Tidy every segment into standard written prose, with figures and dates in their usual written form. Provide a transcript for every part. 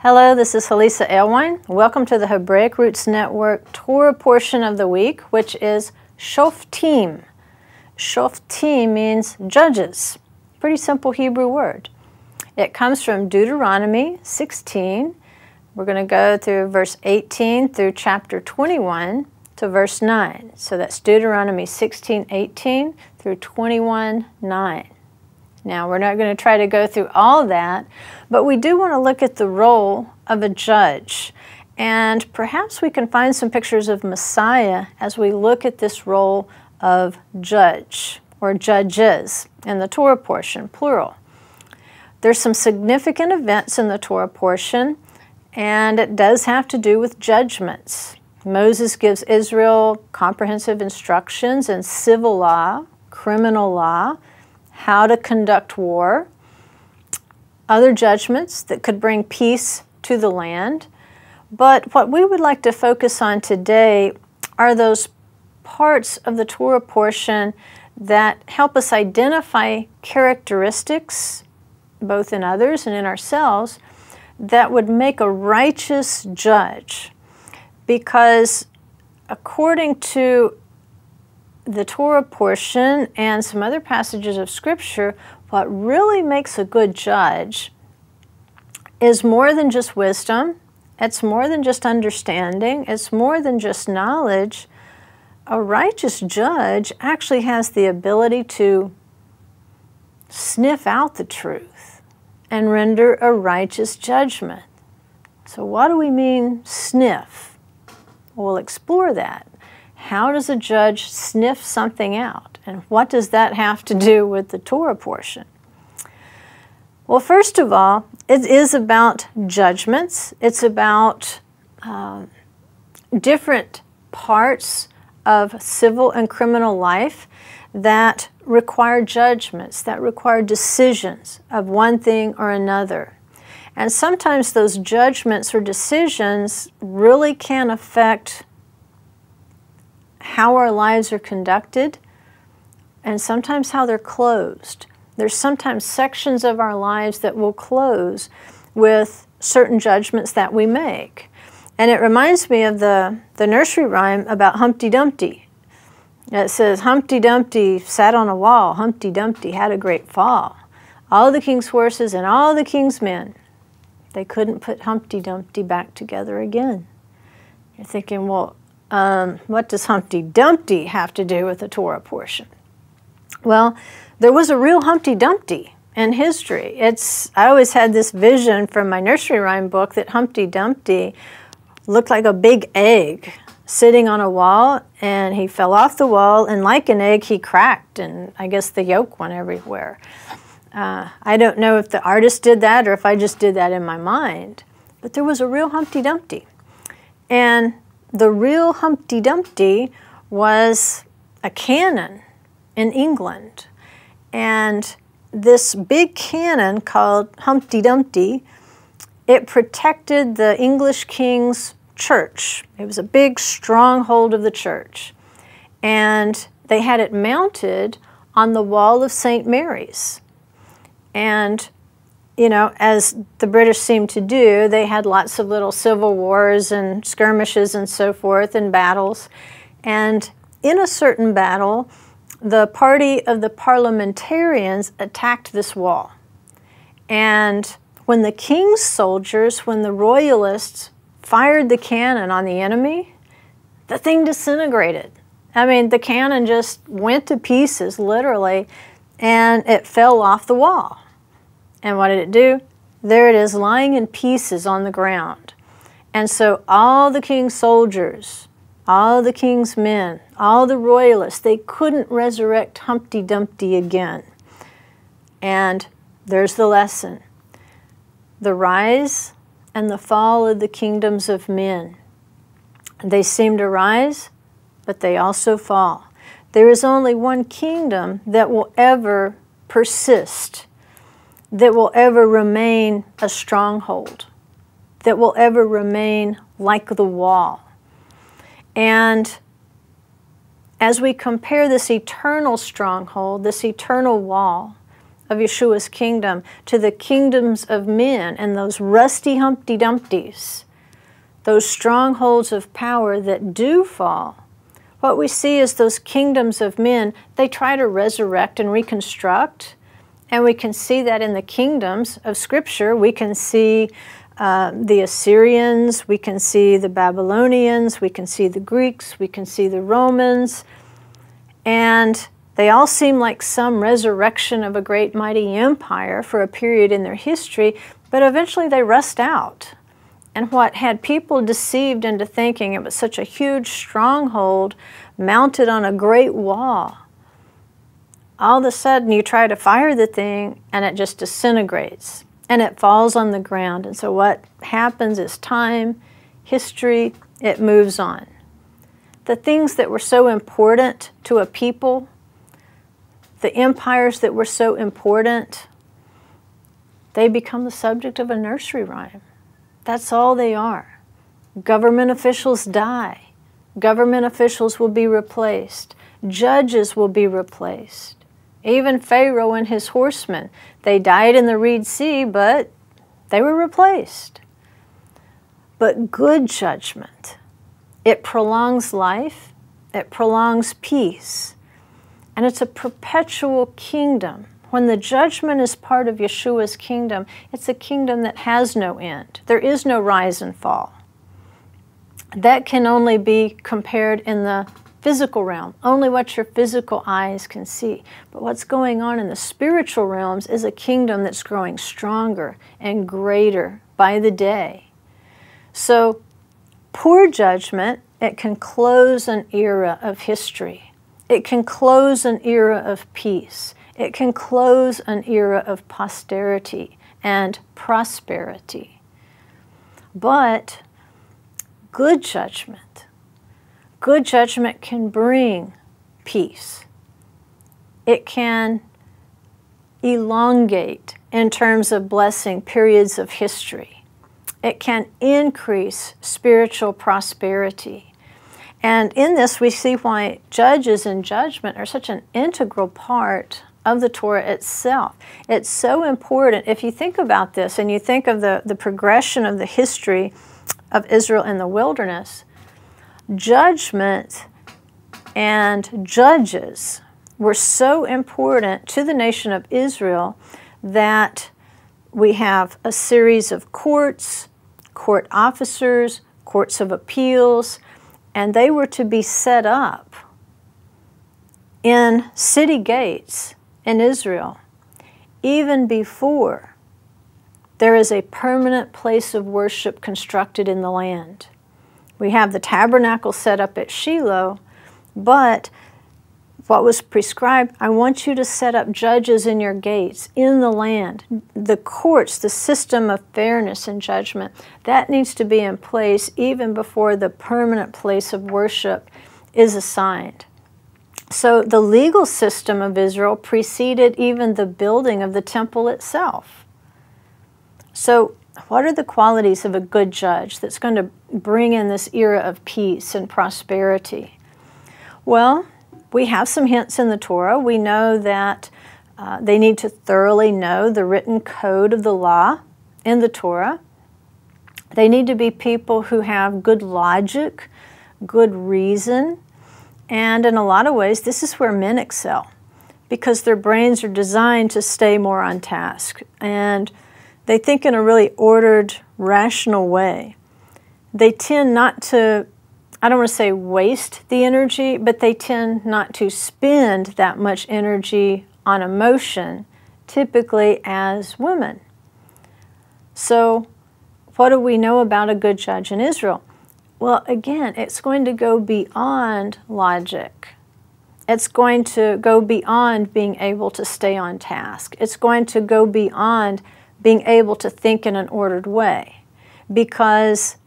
Hello, this is Hollisa Alewine. Welcome to the Hebraic Roots Network Torah portion of the week, which is SHOFTIM. SHOFTIM means judges. Pretty simple Hebrew word. It comes from Deuteronomy 16. We're going to go through verse 18 through chapter 21 to verse 9. So that's Deuteronomy 16:18 through 21:9. Now, we're not going to try to go through all that, but we do want to look at the role of a judge. And perhaps we can find some pictures of Messiah as we look at this role of judge, or judges, in the Torah portion, plural. There's some significant events in the Torah portion, and it does have to do with judgments. Moses gives Israel comprehensive instructions in civil law, criminal law, how to conduct war, other judgments that could bring peace to the land. But what we would like to focus on today are those parts of the Torah portion that help us identify characteristics, both in others and in ourselves, that would make a righteous judge. Because according to the Torah portion and some other passages of Scripture, what really makes a good judge is more than just wisdom, it's more than just understanding, it's more than just knowledge. A righteous judge actually has the ability to sniff out the truth and render a righteous judgment. So what do we mean, sniff? We'll explore that. How does a judge sniff something out? And what does that have to do with the Torah portion? Well, first of all, it is about judgments. It's about different parts of civil and criminal life that require judgments, that require decisions of one thing or another. And sometimes those judgments or decisions really can affect how our lives are conducted, and sometimes how they're closed. There's sometimes sections of our lives that will close with certain judgments that we make. And it reminds me of the nursery rhyme about Humpty Dumpty. It says, Humpty Dumpty sat on a wall, Humpty Dumpty had a great fall. All the king's horses and all the king's men, they couldn't put Humpty Dumpty back together again. You're thinking, well, what does Humpty Dumpty have to do with the Torah portion? Well, there was a real Humpty Dumpty in history. I always had this vision from my nursery rhyme book that Humpty Dumpty looked like a big egg sitting on a wall, and he fell off the wall, and like an egg, he cracked, and I guess the yolk went everywhere. I don't know if the artist did that or if I just did that in my mind, but there was a real Humpty Dumpty. And the real Humpty Dumpty was a cannon in England. And this big cannon called Humpty Dumpty, it protected the English king's church. It was a big stronghold of the church. And they had it mounted on the wall of St. Mary's. And you know, as the British seemed to do, they had lots of little civil wars and skirmishes and so forth and battles. And in a certain battle, the party of the parliamentarians attacked this wall. And when the king's soldiers, when the royalists fired the cannon on the enemy, the thing disintegrated. I mean, the cannon just went to pieces, literally, and it fell off the wall. And what did it do? There it is, lying in pieces on the ground. And so all the king's soldiers, all the king's men, all the royalists, they couldn't resurrect Humpty Dumpty again. And there's the lesson. The rise and the fall of the kingdoms of men. They seem to rise, but they also fall. There is only one kingdom that will ever persist, that will ever remain a stronghold, that will ever remain like the wall. And as we compare this eternal stronghold, this eternal wall, of Yeshua's kingdom to the kingdoms of men and those rusty Humpty Dumptys, those strongholds of power that do fall, what we see is those kingdoms of men, they try to resurrect and reconstruct. And we can see that in the kingdoms of Scripture. We can see the Assyrians, we can see the Babylonians, we can see the Greeks, we can see the Romans. And they all seem like some resurrection of a great mighty empire for a period in their history, but eventually they rust out. And what had people deceived into thinking it was such a huge stronghold mounted on a great wall, all of a sudden you try to fire the thing and it just disintegrates and it falls on the ground. And so what happens is time, history, it moves on. The things that were so important to a people, the empires that were so important, they become the subject of a nursery rhyme. That's all they are. Government officials die. Government officials will be replaced. Judges will be replaced. Even Pharaoh and his horsemen, they died in the Red Sea, but they were replaced. But good judgment, it prolongs life, it prolongs peace, and it's a perpetual kingdom. When the judgment is part of Yeshua's kingdom, it's a kingdom that has no end. There is no rise and fall. That can only be compared in the physical realm, only what your physical eyes can see. But what's going on in the spiritual realms is a kingdom that's growing stronger and greater by the day. So poor judgment, it can close an era of history. It can close an era of peace. It can close an era of posterity and prosperity. But good judgment can bring peace. It can elongate in terms of blessing periods of history. It can increase spiritual prosperity. And in this we see why judges and judgment are such an integral part of the Torah itself. It's so important. If you think about this and you think of the progression of the history of Israel in the wilderness, judgment and judges were so important to the nation of Israel that we have a series of courts, court officers, courts of appeals, and they were to be set up in city gates in Israel even before there is a permanent place of worship constructed in the land. We have the tabernacle set up at Shiloh, but what was prescribed, I want you to set up judges in your gates, in the land. The courts, the system of fairness and judgment, that needs to be in place even before the permanent place of worship is assigned. So the legal system of Israel preceded even the building of the temple itself. So what are the qualities of a good judge that's going to bring in this era of peace and prosperity? Well, we have some hints in the Torah. We know that they need to thoroughly know the written code of the law in the Torah. They need to be people who have good logic, good reason, and in a lot of ways, this is where men excel because their brains are designed to stay more on task, and they think in a really ordered, rational way. They tend not to, I don't want to say waste the energy, but they tend not to spend that much energy on emotion, typically as women. So what do we know about a good judge in Israel? Well, again, it's going to go beyond logic. It's going to go beyond being able to stay on task. It's going to go beyond being able to think in an ordered way, because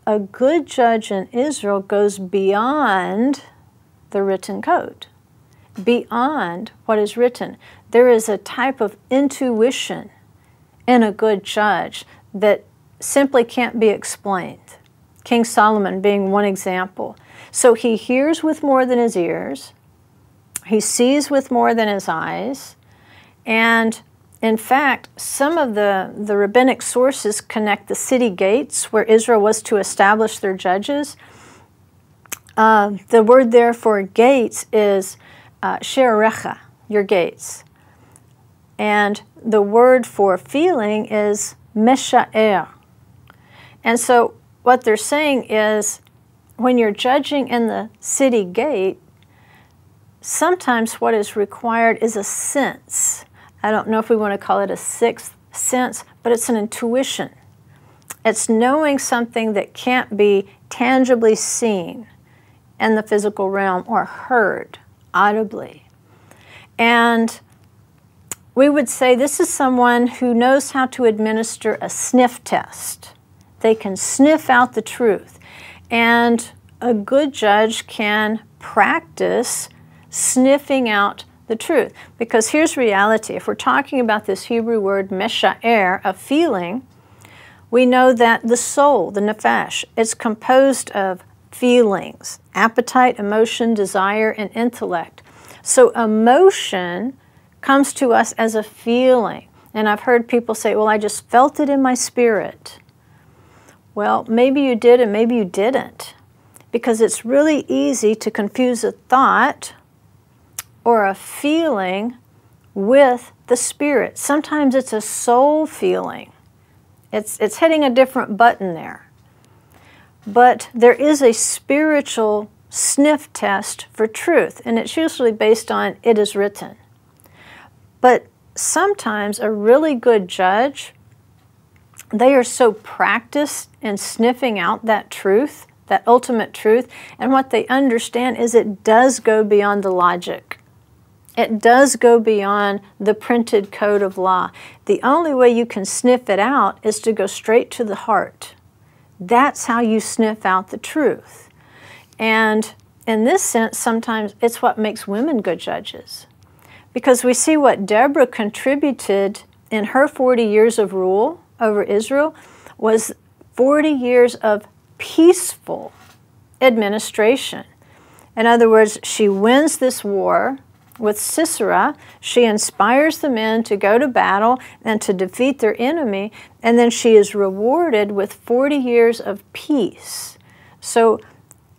a good judge in Israel goes beyond the written code, beyond what is written. There is a type of intuition in a good judge that simply can't be explained. King Solomon being one example. So he hears with more than his ears, he sees with more than his eyes, And in fact, some of the rabbinic sources connect the city gates where Israel was to establish their judges. The word there for gates is she'arecha, your gates. And the word for feeling is mesha'er. And so what they're saying is, when you're judging in the city gate, sometimes what is required is a sense. I don't know if we want to call it a sixth sense, but it's an intuition. It's knowing something that can't be tangibly seen in the physical realm or heard audibly. And we would say this is someone who knows how to administer a sniff test. They can sniff out the truth. And a good judge can practice sniffing out the truth. Because here's reality. If we're talking about this Hebrew word mesha'er, a feeling, we know that the soul, the nefesh, is composed of feelings, appetite, emotion, desire, and intellect. So emotion comes to us as a feeling. And I've heard people say, well, I just felt it in my spirit. Well, maybe you did and maybe you didn't. Because it's really easy to confuse a thought or a feeling with the spirit. Sometimes it's a soul feeling. It's hitting a different button there. But there is a spiritual sniff test for truth, and it's usually based on it is written. But sometimes a really good judge, they are so practiced in sniffing out that truth, that ultimate truth, and what they understand is it does go beyond the logic. It does go beyond the printed code of law. The only way you can sniff it out is to go straight to the heart. That's how you sniff out the truth. And in this sense, sometimes it's what makes women good judges. Because we see what Deborah contributed in her 40 years of rule over Israel was 40 years of peaceful administration. In other words, she wins this war with Sisera. She inspires the men to go to battle and to defeat their enemy, and then she is rewarded with 40 years of peace. So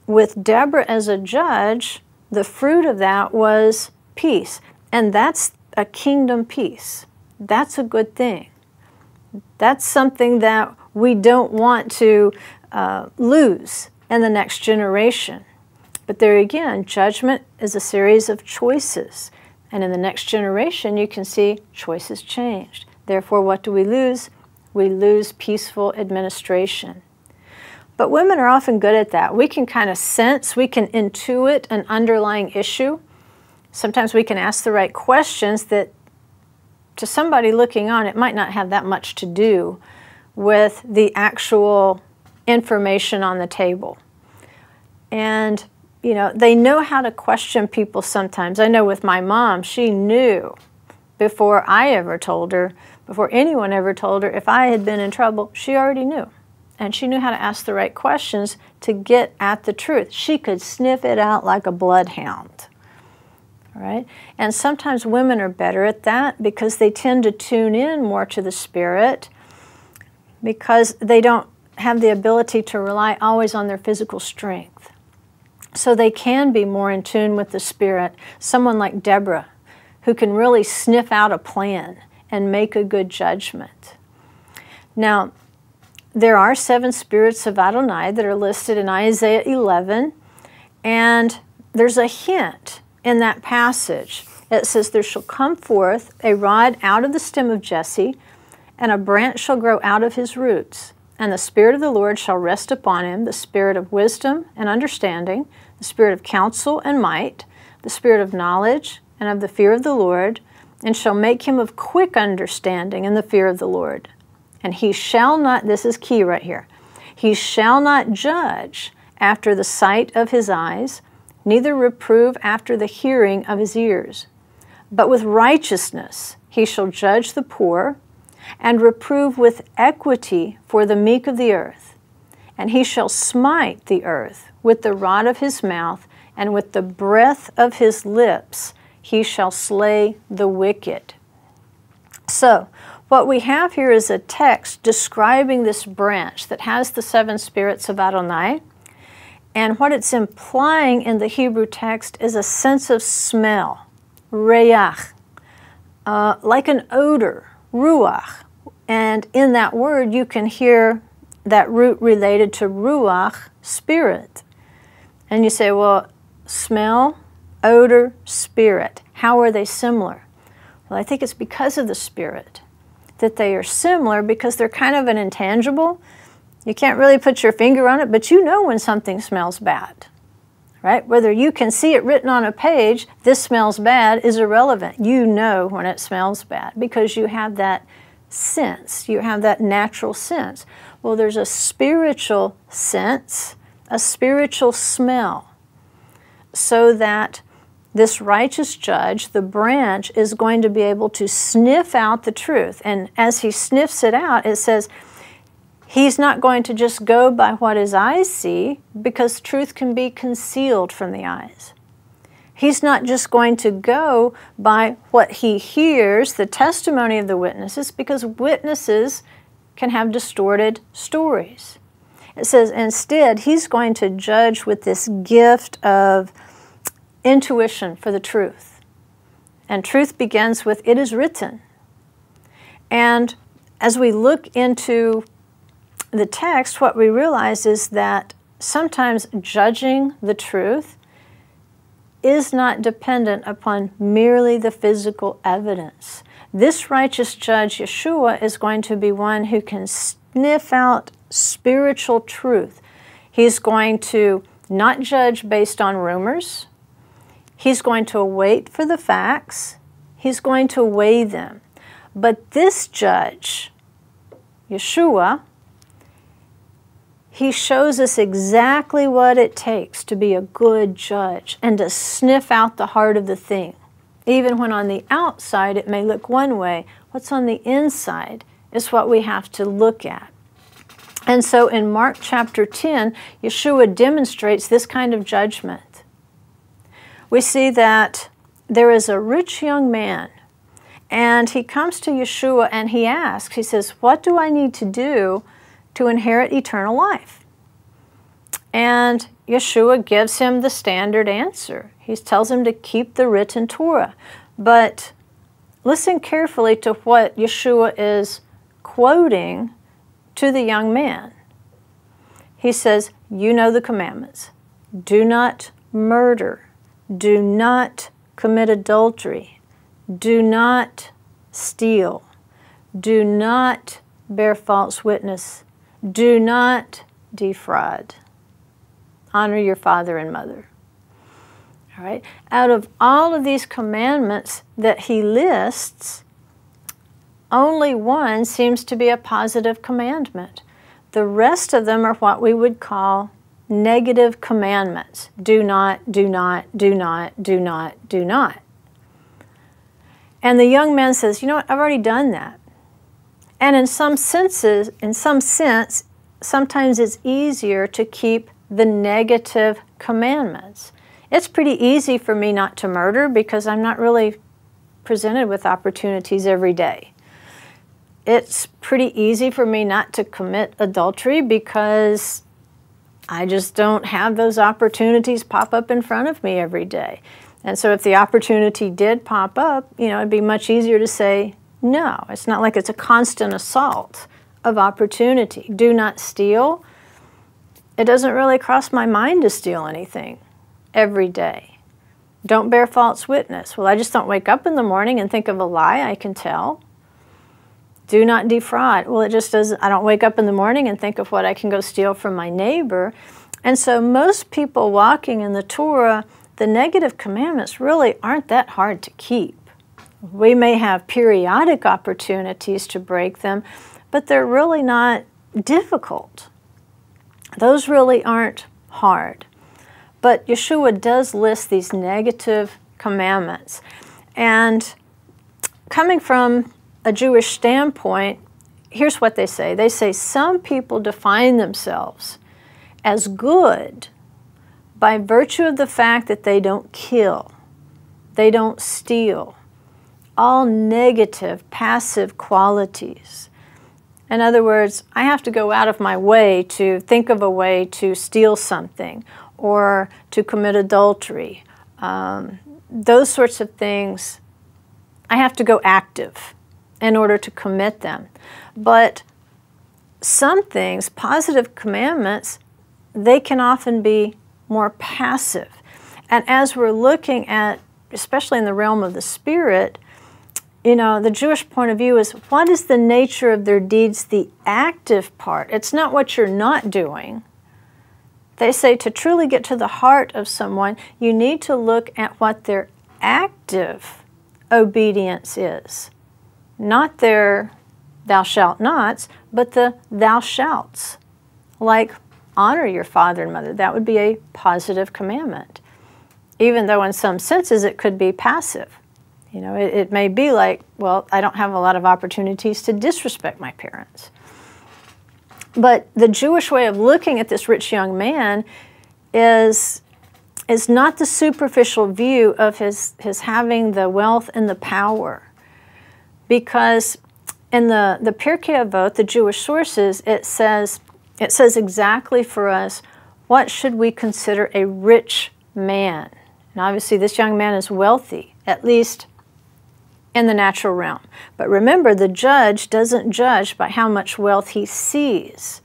with Deborah as a judge, the fruit of that was peace. And that's a kingdom peace. That's a good thing. That's something that we don't want to lose in the next generation. But there again, judgment is a series of choices. And in the next generation, you can see choices changed. Therefore, what do we lose? We lose peaceful administration. But women are often good at that. We can kind of sense, we can intuit an underlying issue. Sometimes we can ask the right questions that to somebody looking on, it might not have that much to do with the actual information on the table. And, you know, they know how to question people sometimes. I know with my mom, she knew before I ever told her, before anyone ever told her, if I had been in trouble, she already knew. And she knew how to ask the right questions to get at the truth. She could sniff it out like a bloodhound. Right? And sometimes women are better at that because they tend to tune in more to the spirit because they don't have the ability to rely always on their physical strength. So they can be more in tune with the spirit. Someone like Deborah, who can really sniff out a plan and make a good judgment. Now, there are 7 spirits of Adonai that are listed in Isaiah 11, and there's a hint in that passage. It says, there shall come forth a rod out of the stem of Jesse, and a branch shall grow out of his roots. And the Spirit of the Lord shall rest upon him, the Spirit of wisdom and understanding, the Spirit of counsel and might, the Spirit of knowledge and of the fear of the Lord, and shall make him of quick understanding in the fear of the Lord. And he shall not, this is key right here, he shall not judge after the sight of his eyes, neither reprove after the hearing of his ears. But with righteousness he shall judge the poor, and reprove with equity for the meek of the earth. And he shall smite the earth with the rod of his mouth, and with the breath of his lips he shall slay the wicked. So, what we have here is a text describing this branch that has the 7 spirits of Adonai. And what it's implying in the Hebrew text is a sense of smell, reach, like an odor, ruach. And in that word, you can hear that root related to ruach, spirit. And you say, well, smell, odor, spirit. How are they similar? Well, I think it's because of the spirit that they are similar, because they're kind of an intangible. You can't really put your finger on it, but you know when something smells bad, right? Whether you can see it written on a page, this smells bad, is irrelevant. You know when it smells bad because you have that sense. You have that natural sense. Well, there's a spiritual sense, a spiritual smell, so that this righteous judge, the branch, is going to be able to sniff out the truth. And as he sniffs it out, it says he's not going to just go by what his eyes see, because truth can be concealed from the eyes. He's not just going to go by what he hears, the testimony of the witnesses, because witnesses can have distorted stories. It says instead he's going to judge with this gift of intuition for the truth. And truth begins with, it is written. And as we look into the text, what we realize is that sometimes judging the truth is not dependent upon merely the physical evidence. This righteous judge, Yeshua, is going to be one who can sniff out spiritual truth. He's going to not judge based on rumors. He's going to wait for the facts. He's going to weigh them. But this judge, Yeshua, he shows us exactly what it takes to be a good judge and to sniff out the heart of the thing. Even when on the outside it may look one way, what's on the inside is what we have to look at. And so in Mark chapter 10, Yeshua demonstrates this kind of judgment. We see that there is a rich young man, and he comes to Yeshua and he asks, he says, what do I need to do to inherit eternal life? And Yeshua gives him the standard answer. He tells him to keep the written Torah. But listen carefully to what Yeshua is quoting to the young man. He says, you know the commandments. Do not murder. Do not commit adultery. Do not steal. Do not bear false witness. Do not defraud. Honor your father and mother. All right? Out of all of these commandments that he lists, only one seems to be a positive commandment. The rest of them are what we would call negative commandments. Do not, do not, do not, do not, do not. And the young man says, you know what, I've already done that. And in some sense, sometimes it's easier to keep the negative commandments. It's pretty easy for me not to murder because I'm not really presented with opportunities every day. It's pretty easy for me not to commit adultery because I just don't have those opportunities pop up in front of me every day. And so if the opportunity did pop up, you know, it'd be much easier to say no. It's not like it's a constant assault of opportunity. Do not steal. It doesn't really cross my mind to steal anything every day. Don't bear false witness. Well, I just don't wake up in the morning and think of a lie I can tell. Do not defraud. Well, it just doesn't, I don't wake up in the morning and think of what I can go steal from my neighbor. And so most people walking in the Torah, the negative commandments really aren't that hard to keep. We may have periodic opportunities to break them, but they're really not difficult. Those really aren't hard. But Yeshua does list these negative commandments. And coming from a Jewish standpoint, here's what they say. They say some people define themselves as good by virtue of the fact that they don't kill, they don't steal, all negative, passive qualities. In other words, I have to go out of my way to think of a way to steal something or to commit adultery. Those sorts of things, I have to go active in order to commit them. But some things, positive commandments, they can often be more passive. And as we're looking at, especially in the realm of the spirit, you know, the Jewish point of view is, what is the nature of their deeds, the active part? It's not what you're not doing. They say to truly get to the heart of someone, you need to look at what their active obedience is. Not their thou shalt nots, but the thou shalts. Like, honor your father and mother. That would be a positive commandment. Even though in some senses it could be passive. You know, it may be like, well, I don't have a lot of opportunities to disrespect my parents. But the Jewish way of looking at this rich young man is not the superficial view of his having the wealth and the power. Because in the Pirkei Avot, the Jewish sources, it says exactly for us, what should we consider a rich man? And obviously this young man is wealthy, at least in the natural realm. But remember, the judge doesn't judge by how much wealth he sees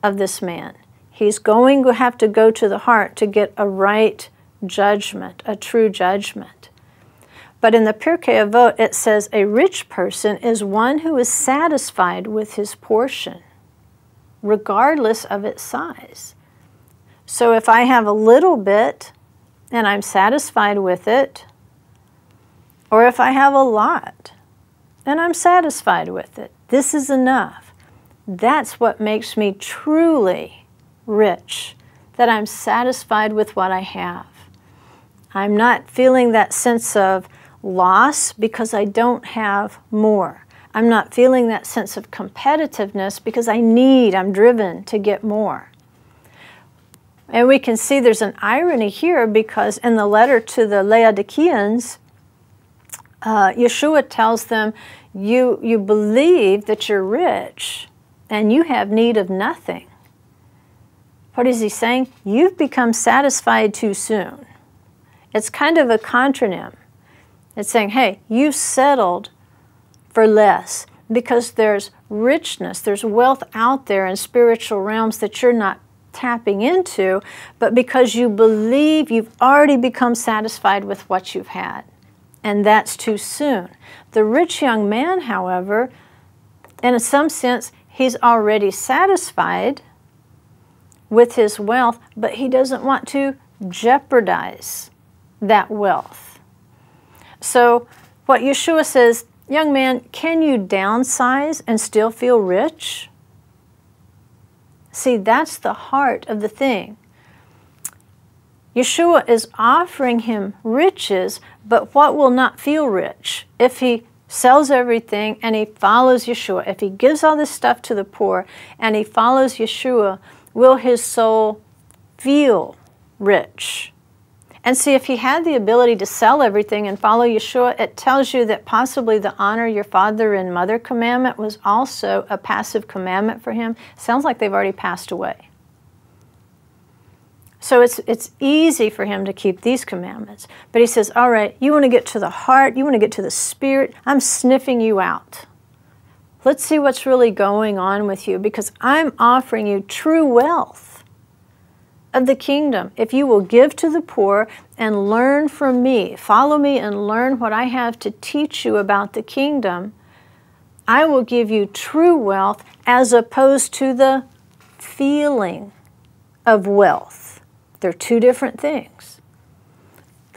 of this man. He's going to have to go to the heart to get a right judgment, a true judgment. But in the Pirkei Avot, it says a rich person is one who is satisfied with his portion, regardless of its size. So if I have a little bit and I'm satisfied with it, or if I have a lot and I'm satisfied with it, this is enough. That's what makes me truly rich, that I'm satisfied with what I have. I'm not feeling that sense of loss because I don't have more. I'm not feeling that sense of competitiveness because I'm driven to get more. And we can see there's an irony here because in the letter to the Laodiceans, Yeshua tells them, you believe that you're rich and you have need of nothing. What is he saying? You've become satisfied too soon. It's kind of a contronym. It's saying, hey, you've settled for less because there's richness, there's wealth out there in spiritual realms that you're not tapping into, but because you believe you've already become satisfied with what you've had. And that's too soon. The rich young man, however, in some sense, he's already satisfied with his wealth, but he doesn't want to jeopardize that wealth. So what Yeshua says, young man, can you downsize and still feel rich? See, that's the heart of the thing. Yeshua is offering him riches, but what will not feel rich? If he sells everything and he follows Yeshua, if he gives all this stuff to the poor and he follows Yeshua, will his soul feel rich? And see, if he had the ability to sell everything and follow Yeshua, it tells you that possibly the honor your father and mother commandment was also a passive commandment for him. Sounds like they've already passed away. So it's easy for him to keep these commandments. But he says, all right, you want to get to the heart, you want to get to the spirit, I'm sniffing you out. Let's see what's really going on with you, because I'm offering you true wealth of the kingdom. If you will give to the poor and learn from me, follow me and learn what I have to teach you about the kingdom, I will give you true wealth as opposed to the feeling of wealth. They're two different things.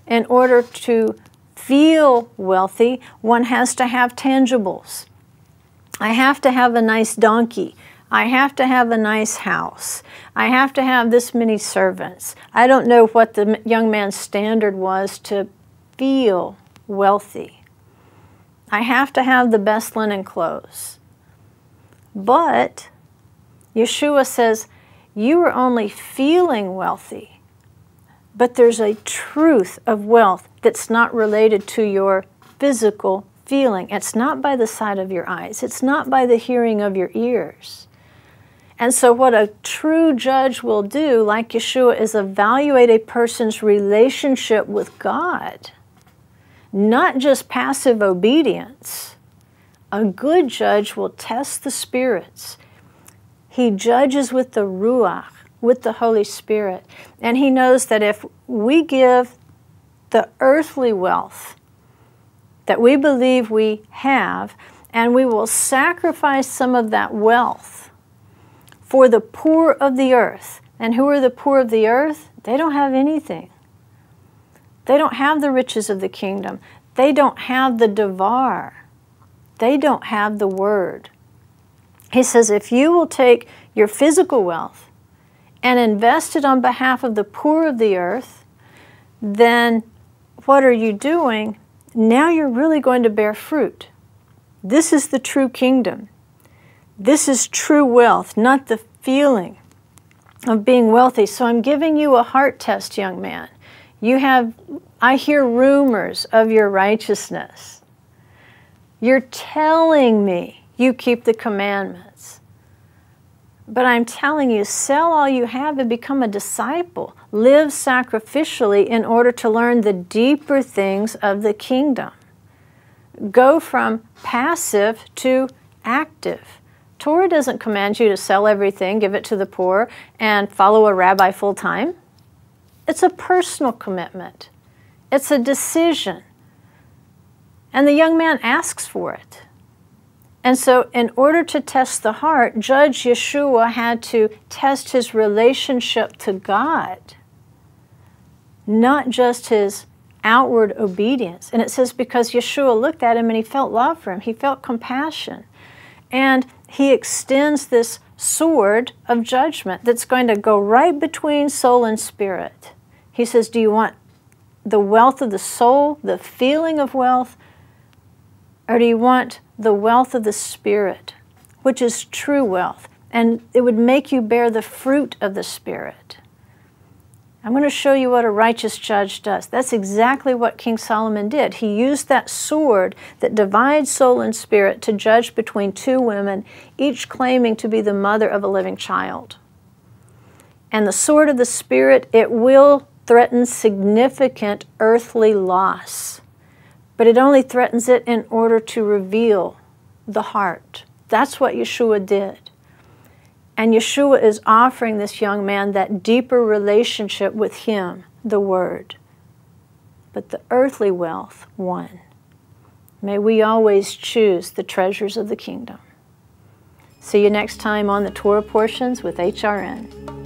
In order to feel wealthy, one has to have tangibles. I have to have a nice donkey. I have to have a nice house. I have to have this many servants. I don't know what the young man's standard was to feel wealthy. I have to have the best linen clothes. But Yeshua says, you are only feeling wealthy, but there's a truth of wealth that's not related to your physical feeling. It's not by the sight of your eyes. It's not by the hearing of your ears. And so what a true judge will do, like Yeshua, is evaluate a person's relationship with God, not just passive obedience. A good judge will test the spirits. He judges with the Ruach, with the Holy Spirit. And he knows that if we give the earthly wealth that we believe we have, and we will sacrifice some of that wealth for the poor of the earth. And who are the poor of the earth? They don't have anything. They don't have the riches of the kingdom. They don't have the devar. They don't have the word. He says, if you will take your physical wealth and invest it on behalf of the poor of the earth, then what are you doing? Now you're really going to bear fruit. This is the true kingdom. This is true wealth, not the feeling of being wealthy. So I'm giving you a heart test, young man. I hear rumors of your righteousness. You're telling me you keep the commandments. But I'm telling you, sell all you have and become a disciple. Live sacrificially in order to learn the deeper things of the kingdom. Go from passive to active. Torah doesn't command you to sell everything, give it to the poor, and follow a rabbi full-time. It's a personal commitment. It's a decision. And the young man asks for it. And so in order to test the heart, Judge Yeshua had to test his relationship to God, not just his outward obedience. And it says because Yeshua looked at him and he felt love for him, he felt compassion. And he extends this sword of judgment that's going to go right between soul and spirit. He says, do you want the wealth of the soul, the feeling of wealth, or do you want the wealth of the spirit, which is true wealth? And it would make you bear the fruit of the Spirit. I'm going to show you what a righteous judge does. That's exactly what King Solomon did. He used that sword that divides soul and spirit to judge between two women, each claiming to be the mother of a living child. And the sword of the Spirit, it will threaten significant earthly loss. But it only threatens it in order to reveal the heart. That's what Yeshua did. And Yeshua is offering this young man that deeper relationship with him, the Word. But the earthly wealth won. May we always choose the treasures of the kingdom. See you next time on the Torah Portions with HRN.